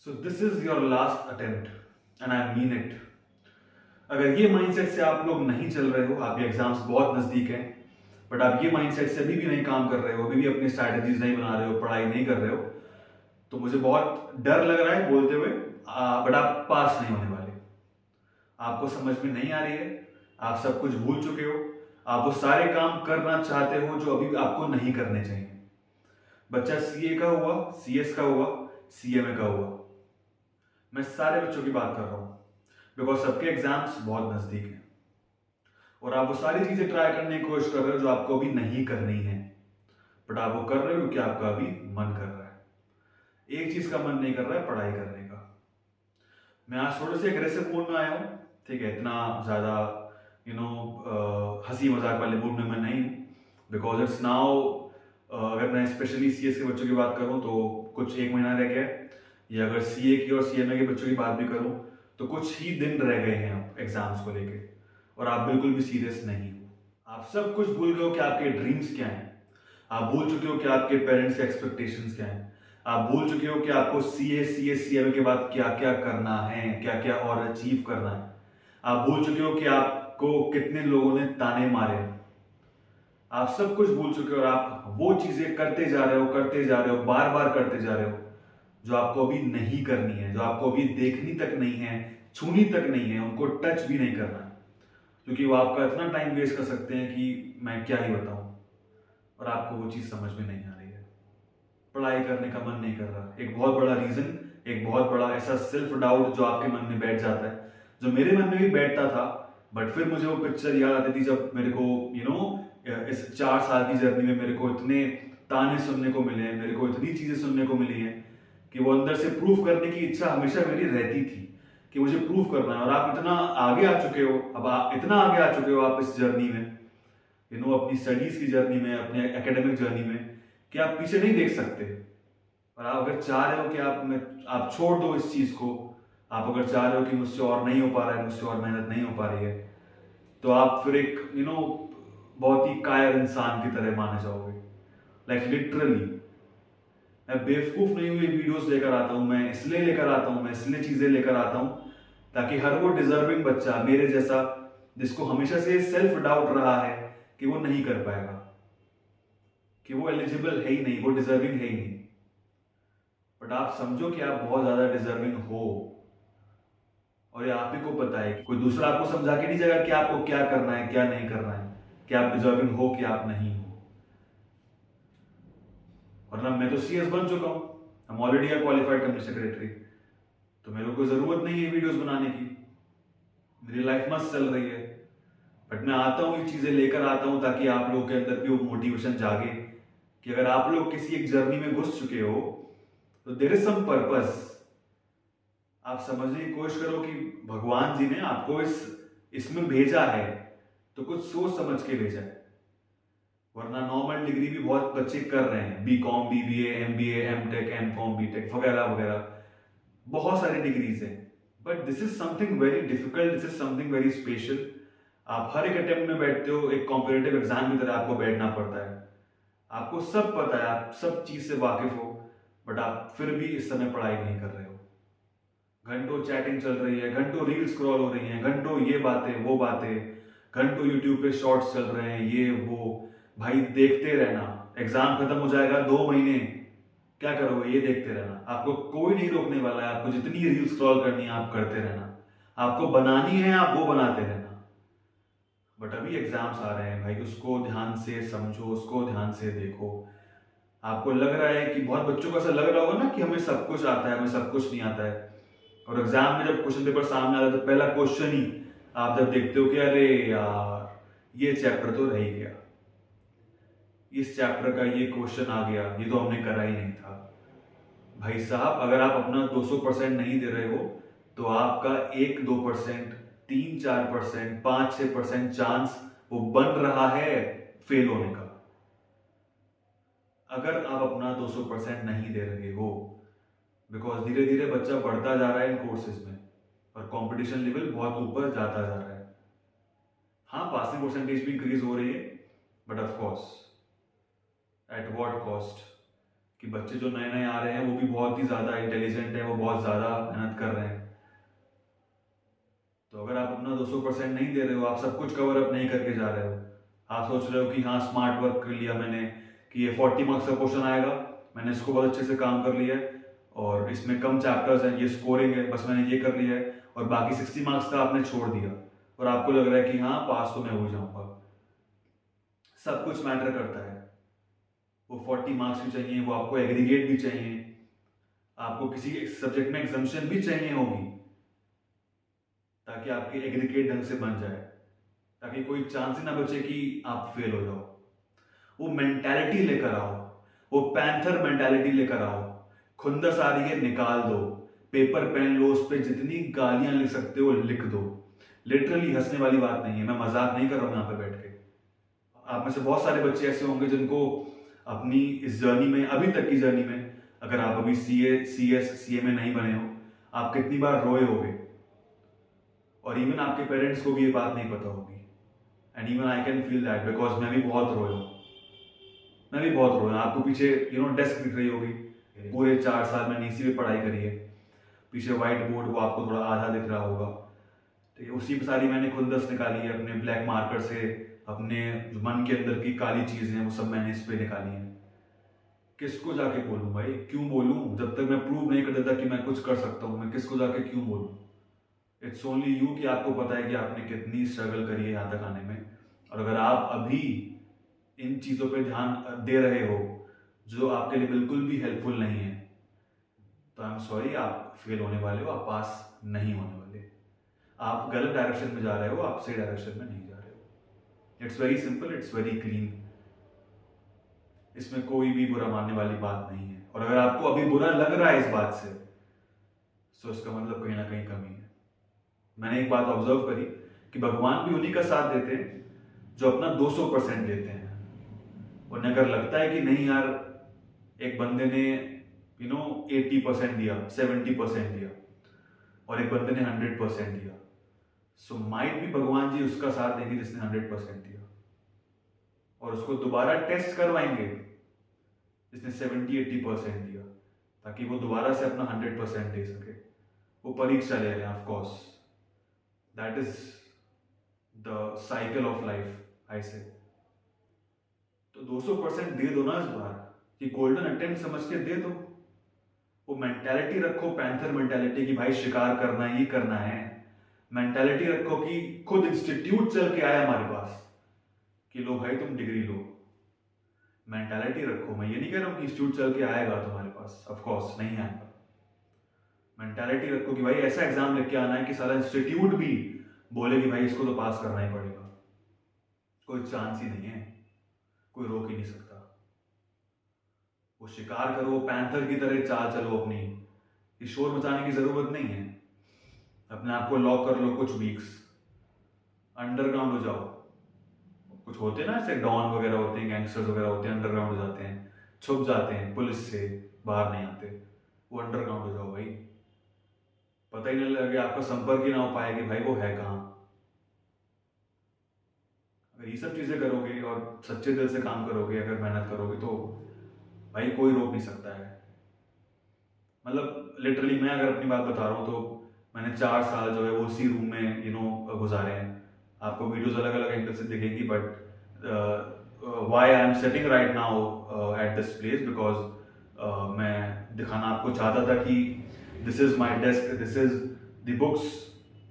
So this is your last attempt and I mean it. अगर ये mindset से आप लोग नहीं चल रहे हो, आपके एग्जाम्स बहुत नजदीक हैं, बट आप ये माइंडसेट से अभी भी नहीं काम कर रहे हो, अभी भी अपनी स्ट्रैटेजीज नहीं बना रहे हो, पढ़ाई नहीं कर रहे हो, तो मुझे बहुत डर लग रहा है बोलते हुए, बट आप पास नहीं होने वाले। आपको समझ में नहीं आ रही है, आप सब कुछ भूल चुके हो, आप वो सारे काम करना चाहते हो जो अभी आपको नहीं करने चाहिए। बच्चा सीए का हुआ, सीएस का हुआ, सीएमए का हुआ, मैं सारे बच्चों की बात कर रहा हूं, बिकॉज सबके एग्जाम्स बहुत नजदीक हैं और आप वो सारी चीजें ट्राई करने की कोशिश कर रहे हो जो आपको अभी नहीं करनी है, बट आप वो कर रहे हो क्योंकि आपका अभी मन कर रहा है। एक चीज का मन नहीं कर रहा है, पढ़ाई करने का। मैं आज थोड़े से एग्रेसिव मूड में आया हूँ, ठीक है, इतना ज्यादा हंसी मजाक वाले मूड में मैं नहीं हूँ, बिकॉज इट्स नाउ, अगर मैं स्पेशली सीएस के बच्चों की बात करूँ तो कुछ एक महीना रह गया है, या अगर सीए की और सीएमए के बच्चों की बात भी करूँ तो कुछ ही दिन रह गए हैं अब एग्जाम्स को लेके, और आप बिल्कुल भी सीरियस नहीं हो। आप सब कुछ भूल गए हो कि आपके ड्रीम्स क्या हैं, आप भूल चुके हो कि आपके पेरेंट्स के एक्सपेक्टेशंस क्या हैं, आप भूल चुके हो कि आपको सीए सीएस सीएमए के बाद क्या क्या करना है, क्या क्या और अचीव करना है। आप भूल चुके हो कि आपको कितने लोगों ने ताने मारे हैं। आप सब कुछ भूल चुके हो और आप वो चीजें करते जा रहे हो, करते जा रहे हो, बार बार करते जा रहे हो जो आपको अभी नहीं करनी है, जो आपको अभी देखनी तक नहीं है, छूनी तक नहीं है, उनको टच भी नहीं करना है, क्योंकि वो आपका इतना टाइम वेस्ट कर सकते हैं कि मैं क्या ही बताऊं, और आपको वो चीज समझ में नहीं आ रही है। पढ़ाई करने का मन नहीं कर रहा, एक बहुत बड़ा रीजन, एक बहुत बड़ा ऐसा सेल्फ डाउट जो आपके मन में बैठ जाता है, जो मेरे मन में भी बैठता था, बट फिर मुझे वो पिक्चर याद आती थी जब मेरे को इस 4 साल की जर्नी में मेरे को इतने ताने सुनने को मिले हैं, मेरे को इतनी चीजें सुनने को मिली हैं कि वो अंदर से प्रूफ करने की इच्छा हमेशा मेरी रहती थी कि मुझे प्रूफ करना है। और आप इतना आगे आ चुके हो, अब आप इतना आगे आ चुके हो आप इस जर्नी में, अपनी स्टडीज की जर्नी में, अपने एकेडमिक जर्नी में, कि आप पीछे नहीं देख सकते। और आप अगर चाह रहे हो कि आप छोड़ दो इस चीज को, आप अगर चाह रहे हो कि मुझसे और नहीं हो पा रहा है, मुझसे और मेहनत नहीं हो पा रही है, तो आप फिर एक बहुत ही कायर इंसान की तरह माने जाओगे। लाइक लिटरली मैं बेवकूफ नहीं हुई वीडियोस लेकर आता हूं, मैं इसलिए लेकर आता हूं, मैं इसलिए चीजें लेकर आता हूं ताकि हर वो डिजर्विंग बच्चा मेरे जैसा, जिसको हमेशा से सेल्फ डाउट रहा है कि वो नहीं कर पाएगा, कि वो एलिजिबल है ही नहीं, वो डिजर्विंग है ही नहीं, बट आप समझो कि आप बहुत ज्यादा डिजर्विंग हो, और ये आप ही को पता है, कोई दूसरा आपको समझा के नहीं जाएगा कि आपको क्या करना है, क्या नहीं करना है, कि आप डिजर्विंग हो कि आप नहीं हो। वरना मैं तो सीएस बन चुका हूं, हम already are qualified company secretary, तो मेरे को जरूरत नहीं है वीडियोस बनाने की, मेरी लाइफ मस्त चल रही है। बट मैं आता हूं, ये चीजें लेकर आता हूं ताकि आप लोगों के अंदर भी वो मोटिवेशन जागे कि अगर आप लोग किसी एक जर्नी में घुस चुके हो तो देयर इज सम पर्पस। आप समझने की कोशिश करो कि भगवान जी ने आपको इसमें भेजा है तो कुछ सोच समझ के भेजा है, वरना नॉर्मल डिग्री भी बहुत बच्चे कर रहे हैं, BCom, BBA, MBA, MTech, MCom, BTech वगैरह वगैरह, बहुत सारी डिग्रीज हैं, but this is something very difficult, this is something very special. आप हर एक अटेम्प्ट में बैठते हो, एक कॉम्पिटेटिव एग्जाम की तरह आपको बैठना पड़ता है, आपको सब पता है, आप सब चीज से वाकिफ हो, बट आप फिर भी इस समय पढ़ाई नहीं कर रहे हो। घंटों चैटिंग चल रही है, घंटों रील स्क्रॉल हो रही हैं, घंटों ये बातें वो बातें, घंटों यूट्यूब पे शॉर्ट्स चल रहे हैं, ये वो, भाई देखते रहना। एग्जाम खत्म हो जाएगा 2 महीने, क्या करोगे, ये देखते रहना। आपको कोई नहीं रोकने वाला है, आपको जितनी रील स्क्रॉल करनी है आप करते रहना, आपको बनानी है आप वो बनाते रहना, बट अभी एग्जाम्स आ रहे हैं भाई, उसको ध्यान से समझो, उसको ध्यान से देखो। आपको लग रहा है कि बहुत बच्चों को ऐसा लग रहा होगा ना कि हमें सब कुछ आता है, हमें सब कुछ नहीं आता है, और एग्जाम में जब क्वेश्चन पेपर सामने आता है तो पहला क्वेश्चन ही आप जब देखते हो कि अरे यार ये चैप्टर तो रह ही गया, इस चैप्टर का ये क्वेश्चन आ गया, ये तो हमने करा ही नहीं था। भाई साहब, अगर आप अपना 200% नहीं दे रहे हो तो आपका 1-2%, 3-4%, 5-6% चांस वो बन रहा है फेल होने का। अगर आप अपना 200% नहीं दे रहे हो, बिकॉज धीरे धीरे बच्चा बढ़ता जा रहा है इन कोर्सेज में और कंपटीशन लेवल बहुत ऊपर जाता जा रहा है। हाँ, पासिंग परसेंटेज भी इंक्रीज हो रही है, but of course at what cost. कि बच्चे जो नए नए आ रहे हैं वो भी बहुत ही ज़्यादा इंटेलिजेंट है, वो बहुत ज़्यादा मेहनत कर रहे हैं। तो अगर आप अपना 200% नहीं दे रहे हो, आप सब कुछ कवर अप नहीं करके जा रहे हो, आप सोच रहे हो कि हाँ स्मार्ट वर्क कर लिया मैंने, कि ये 40 मार्क्स का क्वेश्चन आएगा, मैंने इसको बहुत अच्छे से काम कर लिया है और इसमें कम चैप्टर्स हैं, ये स्कोरिंग है, बस मैंने ये कर लिया है, और बाकी 60 मार्क्स का आपने छोड़ दिया और आपको लग रहा है कि हाँ पास तो मैं हो जाऊंगा। सब कुछ मैटर करता है। वो 40 मार्क्स भी चाहिए, वो आपको एग्रीगेट भी चाहिए, आपको किसी सब्जेक्ट में एग्जाम्शन भी चाहिए होगी ताकि आपके एग्रीगेट ढंग से बन जाए, ताकि कोई चांस ही ना बचे कि आप फेल हो जाओ। वो मेंटालिटी लेकर आओ, वो पैंथर मेंटालिटी लेकर आओ। खुंदस आ रही है, निकाल दो, पेपर पेन लो, उस पर जितनी गालियां लिख सकते हो लिख दो। लिटरली हंसने वाली बात नहीं है, मैं मजाक नहीं कर रहा हूं यहाँ पे बैठ के। आप में से बहुत सारे बच्चे ऐसे होंगे जिनको अपनी इस जर्नी में, अभी तक की जर्नी में, अगर आप अभी CA में नहीं बने हो, आप कितनी बार रोए होगे, और इवन आपके पेरेंट्स को भी ये बात नहीं पता होगी। And even I can feel that because मैं भी बहुत रोया हूँ, मैं भी बहुत रोया। आपको पीछे डेस्क दिख रही होगी, पूरे 4 साल मैंने इसी में पढ़ाई करी है। पीछे व्हाइट बोर्ड वो आपको थोड़ा आधा दिख रहा होगा, तो उसी पर सारी मैंने खुंदस निकाली है अपने ब्लैक मार्कर से। अपने जो मन के अंदर की काली चीजें हैं वो सब मैंने इस पे निकाली हैं। किसको जाके बोलूं भाई, क्यों बोलूं? जब तक मैं प्रूव नहीं कर देता कि मैं कुछ कर सकता हूं, मैं किसको जाके क्यों बोलूं? इट्स ओनली यू कि आपको पता है कि आपने कितनी स्ट्रगल करी है यहाँ तक आने में। और अगर आप अभी इन चीज़ों पे ध्यान दे रहे हो जो आपके लिए बिल्कुल भी हेल्पफुल नहीं है, तो आई एम सॉरी, आप फेल होने वाले हो, आप पास नहीं होने वाले। आप गलत डायरेक्शन में जा रहे हो, आप सही डायरेक्शन में नहीं जा रहे हो। It's very simple, it's very clean. इसमें कोई भी बुरा मानने वाली बात नहीं है। और अगर आपको अभी बुरा लग रहा है इस बात से, तो इसका मतलब कहीं ना कहीं कमी है। मैंने एक बात ऑब्जर्व करी कि भगवान भी उन्हीं का साथ देते हैं जो अपना 200% देते हैं। उन्हें अगर लगता है कि नहीं यार, एक बंदे ने 80% दिया, 70% दिया, और एक बंदे ने 100% दिया, सो माइट भी भगवान जी उसका साथ देंगे जिसने 100% दिया, और उसको दोबारा टेस्ट करवाएंगे जिसने 70-80% दिया, ताकि वो दोबारा से अपना 100% दे सके। वो परीक्षा ले रहे हैं, of course that is the cycle of life, I say. तो 200% दे दो ना इस बार, कि गोल्डन अटेम्प्ट समझ के दे दो। वो मेंटालिटी रखो, पैंथर मेंटालिटी, कि भाई शिकार करना है, ये करना है। मेंटालिटी रखो कि खुद इंस्टीट्यूट चल के आया हमारे पास कि लो भाई तुम डिग्री लो। मेंटालिटी रखो। मैं ये नहीं कह रहा हूँ कि इंस्टीट्यूट चल के आएगा तुम्हारे पास, ऑफ कोर्स नहीं आएगा। मेंटालिटी रखो कि भाई ऐसा एग्जाम लेके आना है कि सारा इंस्टीट्यूट भी बोले कि भाई इसको तो पास करना ही पड़ेगा, कोई चांस ही नहीं है, कोई रोक ही नहीं सकता। वो शिकार करो, पैंथर की तरह चाल चलो अपनी, ये शोर मचाने की जरूरत नहीं है। अपने आप को लॉक कर लो कुछ वीक्स, अंडरग्राउंड हो जाओ। कुछ होते हैं ना ऐसे डॉन वगैरह होते हैं, गैंगस्टर्स वगैरह होते हैं, अंडरग्राउंड हो जाते हैं, छुप जाते हैं, पुलिस से बाहर नहीं आते। वो अंडरग्राउंड हो जाओ भाई, पता ही नहीं लगे, आपका संपर्क ही ना हो पाए कि भाई वो है कहाँ। अगर ये सब चीजें करोगे और सच्चे दिल से काम करोगे, अगर मेहनत करोगे, तो भाई कोई रोक नहीं सकता है। मतलब लिटरली मैं अगर अपनी बात बता रहा हूँ तो मैंने 4 साल जो है वो उसी रूम में गुजारे हैं। आपको वीडियोस अलग अलग एंगल से दिखेंगी, but why I am sitting right now at this place, because मैं दिखाना आपको चाहता था कि this is my desk, this is the books.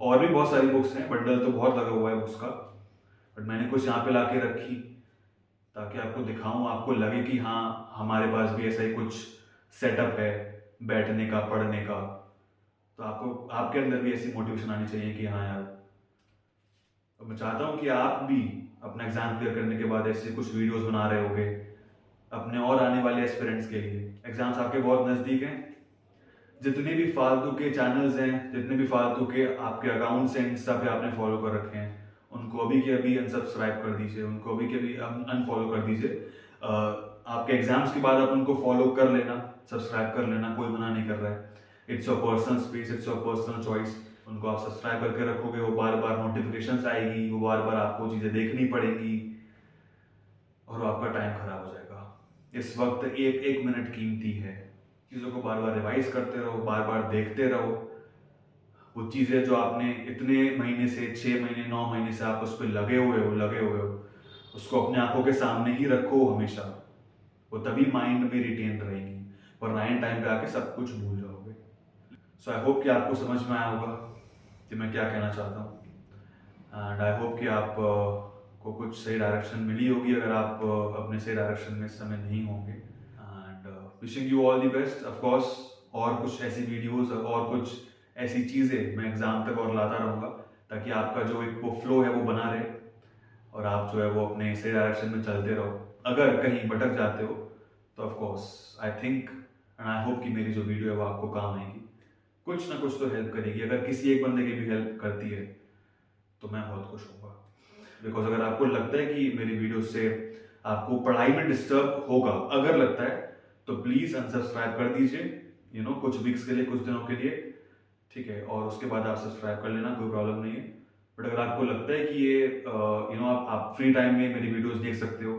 और भी बहुत सारी बुक्स हैं, बंडल तो बहुत लगा हुआ है बुक्स का, बट मैंने कुछ यहाँ पे लाके रखी ताकि आपको दिखाऊं, आपको लगे कि हाँ हमारे पास भी ऐसा ही कुछ सेटअप है बैठने का, पढ़ने का। तो आपको, आपके अंदर भी ऐसी मोटिवेशन आनी चाहिए कि हाँ यार। तो मैं चाहता हूँ कि आप भी अपना एग्जाम क्लियर करने के बाद ऐसे कुछ वीडियोस बना रहे होगे अपने और आने वाले एस्पिरेंट्स के लिए। एग्जाम्स आपके बहुत नज़दीक हैं। जितने भी फालतू के चैनल्स हैं, जितने भी फालतू के आपके अकाउंट्स हैं इंस्टा पे आपने फॉलो कर रखे हैं, उनको अभी के अभी अनसब्सक्राइब कर दीजिए, उनको अभी के अभी अनफॉलो कर दीजिए। आपके एग्जाम्स के बाद आप उनको फॉलो कर लेना, सब्सक्राइब कर लेना, कोई मना नहीं कर रहा है। It's your personal space, it's your personal choice. उनको आप सब्सक्राइब करके रखोगे, वो बार बार नोटिफिकेशंस आएगी, वो बार बार आपको चीज़ें देखनी पड़ेंगी और आपका टाइम खराब हो जाएगा। इस वक्त एक एक मिनट कीमती है। चीज़ों को बार बार रिवाइज करते रहो, बार बार देखते रहो। वो चीज़ें जो आपने इतने महीने से, 6 महीने 9 महीने से आप उस पर लगे हुए हो, उसको अपने आंखों के सामने ही रखो हमेशा। वो तभी माइंड में रिटेन रहेंगी, वरना एंड टाइम पे आके सब कुछ भूल जाओगे। सो आई होप कि आपको समझ में आया होगा कि मैं क्या कहना चाहता हूँ, एंड आई होप कि आप को कुछ सही डायरेक्शन मिली होगी अगर आप अपने सही डायरेक्शन में इस समय नहीं होंगे। And wishing you all the best. Of course और कुछ ऐसी वीडियोस और कुछ ऐसी चीज़ें मैं एग्ज़ाम तक और लाता रहूँगा, ताकि आपका जो एक वो फ्लो है वो बना रहे और आप जो है वो अपने सही डायरेक्शन में चलते रहो। अगर कहीं भटक जाते हो तो of course I think and I hope कि मेरी जो वीडियो है वो आपको काम आएगी, कुछ ना कुछ तो हेल्प करेगी। अगर किसी एक बंदे की भी हेल्प करती है तो मैं बहुत खुश होऊंगा। बिकॉज अगर आपको लगता है कि मेरी वीडियो से आपको पढ़ाई में डिस्टर्ब होगा, अगर लगता है तो प्लीज़ अनसब्सक्राइब कर दीजिए, कुछ वीक्स के लिए, कुछ दिनों के लिए, ठीक है, और उसके बाद आप सब्सक्राइब कर लेना, कोई प्रॉब्लम नहीं है। बट अगर आपको लगता है कि ये आप फ्री टाइम में मेरी वीडियोस देख सकते हो,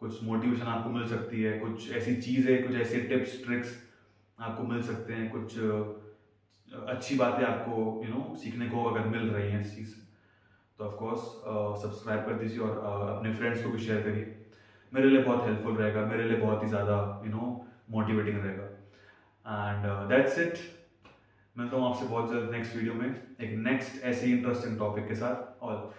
कुछ मोटिवेशन आपको मिल सकती है, कुछ ऐसी चीज़ें, कुछ ऐसे टिप्स ट्रिक्स आपको मिल सकते हैं, कुछ अच्छी बातें आपको सीखने को अगर मिल रही हैं इस चीज़ से, तो ऑफ कोर्स सब्सक्राइब कर दीजिए और अपने फ्रेंड्स को भी शेयर करिए। मेरे लिए बहुत हेल्पफुल रहेगा, मेरे लिए बहुत ही ज़्यादा मोटिवेटिंग रहेगा। And that's it. मिलता हूँ आपसे बहुत जल्द नेक्स्ट वीडियो में एक नेक्स्ट ऐसे इंटरेस्टिंग टॉपिक के साथ। और